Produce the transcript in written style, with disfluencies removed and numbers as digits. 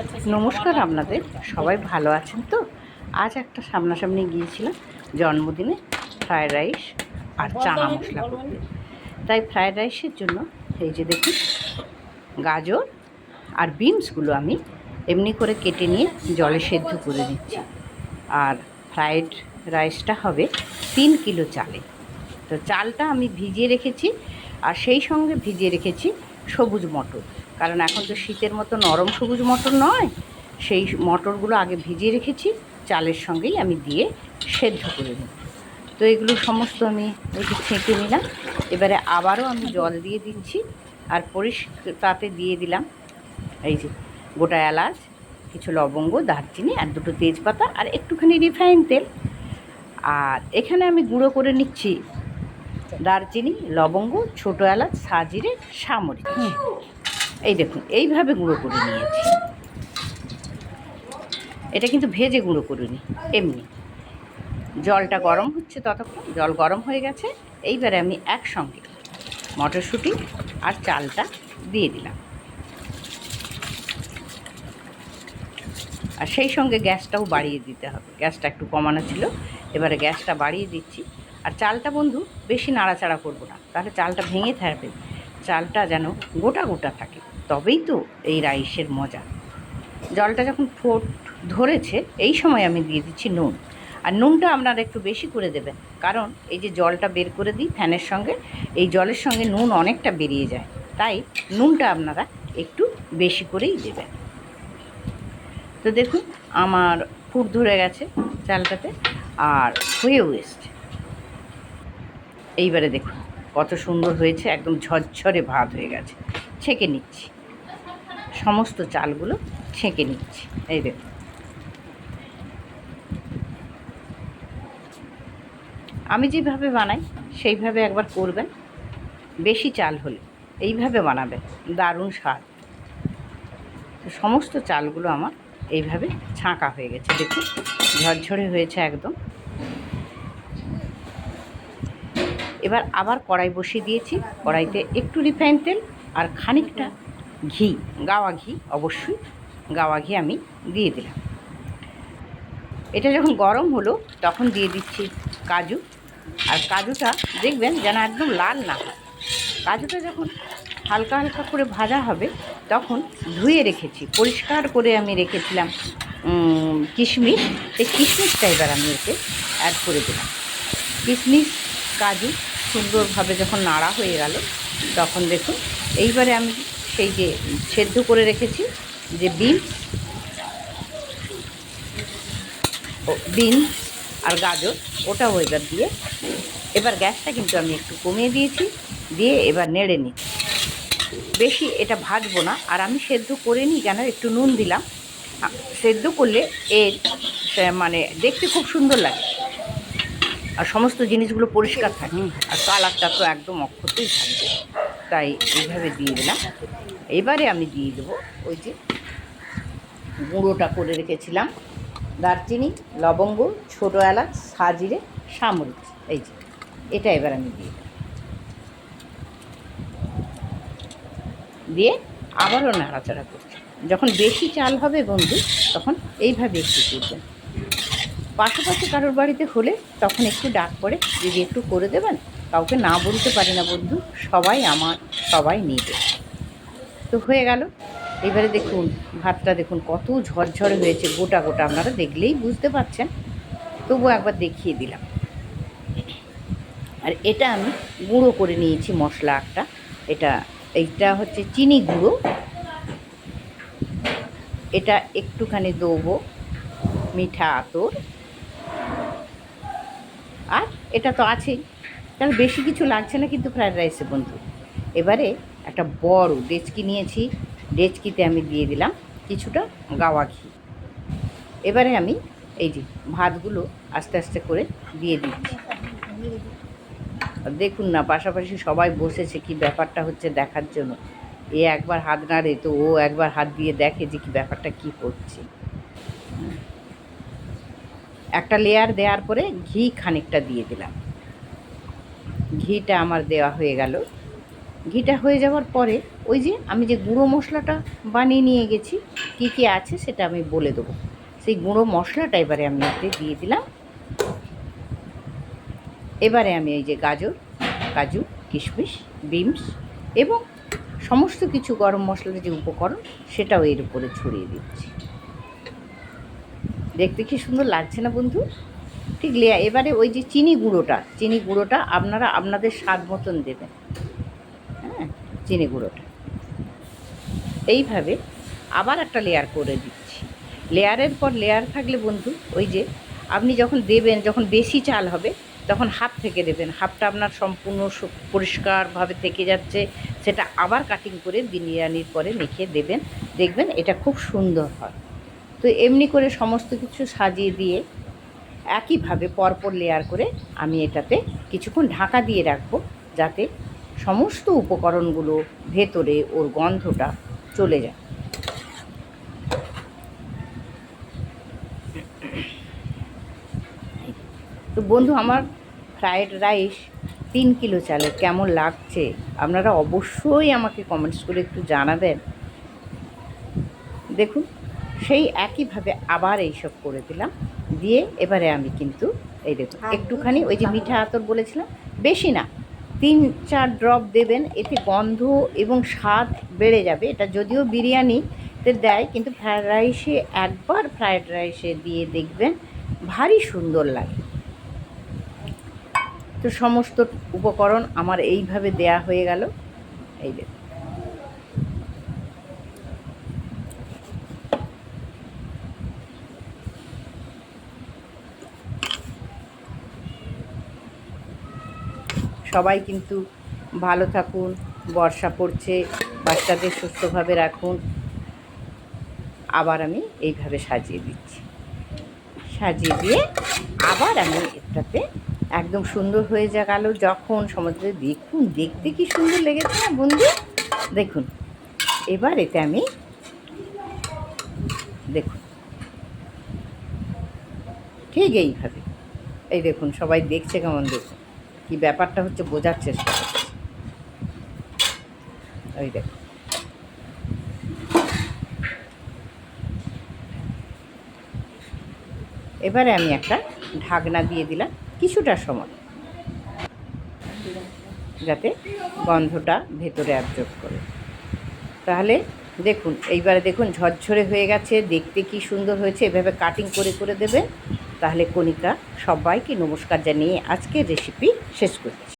নমস্কার আপনাদের, সবাই ভালো আছেন তো? আজ একটা সামনাসামনি গিয়েছিলাম জন্মদিনে ফ্রায়েড রাইস আর চানা মশলা করতে। তাই ফ্রায়েড রাইসের জন্য এই যে দেখুন গাজর আর বিনসগুলো আমি এমনি করে কেটে নিয়ে জলে সেদ্ধ করে নিচ্ছি। আর ফ্রায়েড রাইসটা হবে 3 কিলো চালে। তো চালটা আমি ভিজিয়ে রেখেছি আর সেই সঙ্গে ভিজিয়ে রেখেছি সবুজ মটর, কারণ এখন তো শীতের মতো নরম সবুজ মটর নয়, সেই মটরগুলো আগে ভিজিয়ে রেখেছি, চালের সঙ্গেই আমি দিয়ে সেদ্ধ করে নিই। তো এগুলো সমস্ত আমি ওই যে ছেঁকে নিলাম। এবারে আবারও আমি জল দিয়ে দিচ্ছি আর তাতে দিয়ে দিলাম এই যে গোটা এলাচ, কিছু লবঙ্গ, দারচিনি আর 2টো তেজপাতা আর একটুখানি রিফাইন তেল। আর এখানে আমি গুঁড়ো করে নিচ্ছি দারচিনি, লবঙ্গ, ছোটো এলাচ, সাজিরে, সামরিচ। এই দেখুন এইভাবে গুঁড়ো করে নিয়েছি। এটা কিন্তু ভেজে গুঁড়ো করিনি, এমনি। জলটা গরম হচ্ছে, ততক্ষণ জল গরম হয়ে গেছে। এইবারে আমি একসঙ্গে মটরশুঁটি আর চালটা দিয়ে দিলাম, আর সেই সঙ্গে গ্যাসটাও বাড়িয়ে দিতে হবে। গ্যাসটা একটু কমানো ছিল, এবারে গ্যাসটা বাড়িয়ে দিচ্ছি। আর চালটা বন্ধু বেশি নাড়াচাড়া করব না, তাহলে চালটা ভেঙে থাকবে। চালটা যেন গোটা গোটা থাকে, তবেই তো এই রাইসের মজা। জলটা যখন ফোট ধরেছে এই সময় আমি দিয়ে দিচ্ছি নুন। আর নুনটা আপনারা একটু বেশি করে দেবেন, কারণ এই যে জলটা বের করে দিই ফ্যানের সঙ্গে, এই জলের সঙ্গে নুন অনেকটা বেরিয়ে যায়, তাই নুনটা আপনারা একটু বেশি করেই দেবেন। তো দেখুন আমার ফুট ধরে গেছে চালটাতে আর হয়েও এসছে। এইবারে দেখুন কত সুন্দর হয়েছে, একদম ঝরঝরে ভাত হয়ে গেছে। ছেঁকে নিচ্ছি, সমস্ত চালগুলো ছেঁকে নিচ্ছি। এই দেখুন আমি যেভাবে বানাই সেইভাবে একবার করবেন। বেশি চাল হলে এইভাবে বানাবেন, দারুণ স্বাদ। তো সমস্ত চালগুলো আমার এইভাবে ছাঁকা হয়ে গেছে, দেখুন ঝরঝরে হয়েছে একদম। এবার আবার কড়াই বসিয়ে দিয়েছি, কড়াইতে একটু রিফাইন তেল আর খানিকটা ঘি, গাওয়া ঘি, অবশ্যই গাওয়া ঘি আমি দিয়ে দিলাম। এটা যখন গরম হলো তখন দিয়ে দিচ্ছি কাজু। আর কাজুটা দেখবেন যেন একদম লাল না হয়। কাজুটা যখন হালকা হালকা করে ভাজা হবে তখন ধুয়ে রেখেছি, পরিষ্কার করে আমি রেখেছিলাম কিশমিশ। এই কিশমিশটা এবার আমি এতে অ্যাড করে দিলাম। কিশমিশ কাজু সুন্দরভাবে যখন নাড়া হয়ে গেল তখন দেখুন এইবারে আমি সেই যে সেদ্ধ করে রেখেছি যে বিনস আর গাজর, ওটাও এবার দিয়ে, এবার গ্যাসটা কিন্তু আমি একটু কমিয়ে দিয়েছি, দিয়ে এবার নেড়ে নিচ্ছি। বেশি এটা ভাজবো না, আর আমি সেদ্ধ করে নিই কেন, একটু নুন দিলাম। সেদ্ধ করলে এর মানে দেখতে খুব সুন্দর লাগে আর সমস্ত জিনিসগুলো পরিষ্কার থাকে, আর কালারটা তো একদম অক্ষতই থাকবে। তাই এইভাবে দিয়ে দিলাম। এবারে আমি দিয়ে দেবো ওই যে গুঁড়োটা করে রেখেছিলাম, দারচিনি, লবঙ্গ, ছোটো এলাচ, সাজিরে, সামরিচ। এই যে এটা এবার আমি দিয়ে দিলাম, দিয়ে আবারও নাড়াচাড়া করছি। যখন বেশি চাল হবে বন্ধু তখন এইভাবে একটু করবেন। পাশাপাশি কারোর বাড়িতে হলে তখন একটু ডাক পড়ে, যদি একটু করে দেবেন। কাউকে না বলতে পারি না বন্ধু, সবাই আমার, সবাই নেবে। তো হয়ে গেল। এবারে দেখুন ভাতটা দেখুন কত ঝরঝরে হয়েছে, গোটা গোটা, আপনারা দেখলেই বুঝতে পারছেন, তবুও একবার দেখিয়ে দিলাম। আর এটা আমি গুঁড়ো করে নিয়েছি মশলা একটা, এইটা হচ্ছে চিনি গুঁড়ো। এটা একটুখানি দেবো মিঠা আতর, আর এটা তো আছেই, তাহলে বেশি কিছু লাগছে না কিন্তু ফ্রায়েড রাইসে বন্ধু। এবারে একটা বড় ডেচকি নিয়েছি, ডেচকিতে আমি দিয়ে দিলাম কিছুটা গাওয়া ঘি। এবারে আমি এই যে ভাতগুলো আস্তে আস্তে করে দিয়ে দিচ্ছি। দেখুন না, পাশাপাশি সবাই বসেছে কি ব্যাপারটা হচ্ছে দেখার জন্য। এ একবার হাত নাড়ে তো ও একবার হাত দিয়ে দেখে যে কি ব্যাপারটা কি করছে। একটা লেয়ার দেওয়ার পরে ঘি খানিকটা দিয়ে দিলাম। ঘিটা আমার দেওয়া হয়ে গেল। ঘিটা হয়ে যাওয়ার পরে ওই যে আমি যে গুঁড়ো মশলাটা বানিয়ে নিয়ে গেছি, কী কী আছে সেটা আমি বলে দেবো। সেই গুঁড়ো মশলাটা এবারে আমি এতে দিয়ে দিলাম। এবারে আমি এই যে গাজর, কাজু, কিশমিশ, বিনস এবং সমস্ত কিছু গরম মশলার যে উপকরণ সেটাও এর উপরে ছড়িয়ে দিচ্ছি। দেখতে কি সুন্দর লাগছে না বন্ধু? ঠিক এবারে ওই যে চিনি গুঁড়োটা আপনারা আপনাদের স্বাদ মতন দেবেন। হ্যাঁ, চিনি গুঁড়োটা এইভাবে আবার একটা লেয়ার করে দিচ্ছি। লেয়ারের পর লেয়ার থাকলে বন্ধু ওই যে আপনি যখন দেবেন, যখন বেশি চাল হবে তখন হাফ থেকে দেবেন, হাফটা আপনার সম্পূর্ণ পরিষ্কারভাবে থেকে যাচ্ছে, সেটা আবার কাটিং করে বিরিয়ানির পরে মেখে দেবেন, দেখবেন এটা খুব সুন্দর হয়। তো এমনি করে সমস্ত কিছু সাজিয়ে দিয়ে একইভাবে পরপর লেয়ার করে আমি এটাতে কিছুক্ষণ ঢাকা দিয়ে রাখবো, যাতে সমস্ত উপকরণগুলো ভেতরে ওর গন্ধটা চলে যায়। তো বন্ধু, আমার ফ্রায়েড রাইস 3 কিলো চালে কেমন লাগছে আপনারা অবশ্যই আমাকে কমেন্টস করে একটু জানাবেন। দেখুন, সেই একইভাবে আবার এইসব করে দিলাম, দিয়ে এবারে আমি কিন্তু এই দেখুন একটুখানি ওই যে মিঠা আতর বলেছিলাম, বেশি না, 3-4 ড্রপ দেবেন, এতে গন্ধ এবং স্বাদ বেড়ে যাবে। এটা যদিও বিরিয়ানিতে দেয়, কিন্তু ফ্রায়েড রাইসে দিয়ে দেখবেন ভারী সুন্দর লাগে। তো সমস্ত উপকরণ আমার এইভাবে দেয়া হয়ে গেল। এই দেখুন, সবাই কিন্তু ভালো থাকুন, বর্ষা পড়ছে, বাচ্চাদের সুস্থভাবে রাখুন। আবার আমি এইভাবে সাজিয়ে দিচ্ছি, সাজিয়ে দিয়ে আবার আমি এটাতে একদম সুন্দর হয়ে গেল যখন সমুদ্রে। দেখুন, দেখতে কি সুন্দর লেগেছে না বন্ধু? দেখুন, এবার এতে আমি দেখুন ঠিক এইভাবে, এই দেখুন সবাই দেখছে কেমন, দেখুন কি ব্যাপারটা হচ্ছে বোঝার চেষ্টা করছে। ওই দেখুন, এবারে আমি একটা ঢাকনা দিয়ে দিলাম কিছুটা সময়, যাতে গন্ধটা ভেতরে অ্যাবজর্ব করে। তাহলে দেখুন, এইবারে দেখুন ঝরঝরে হয়ে গেছে, দেখতে কি সুন্দর হয়েছে। এভাবে কাটিং করে করে দেবেন। তাহলে কণিকা, সবাইকে নমস্কার জানিয়ে আজকের রেসিপি শেষ করছি।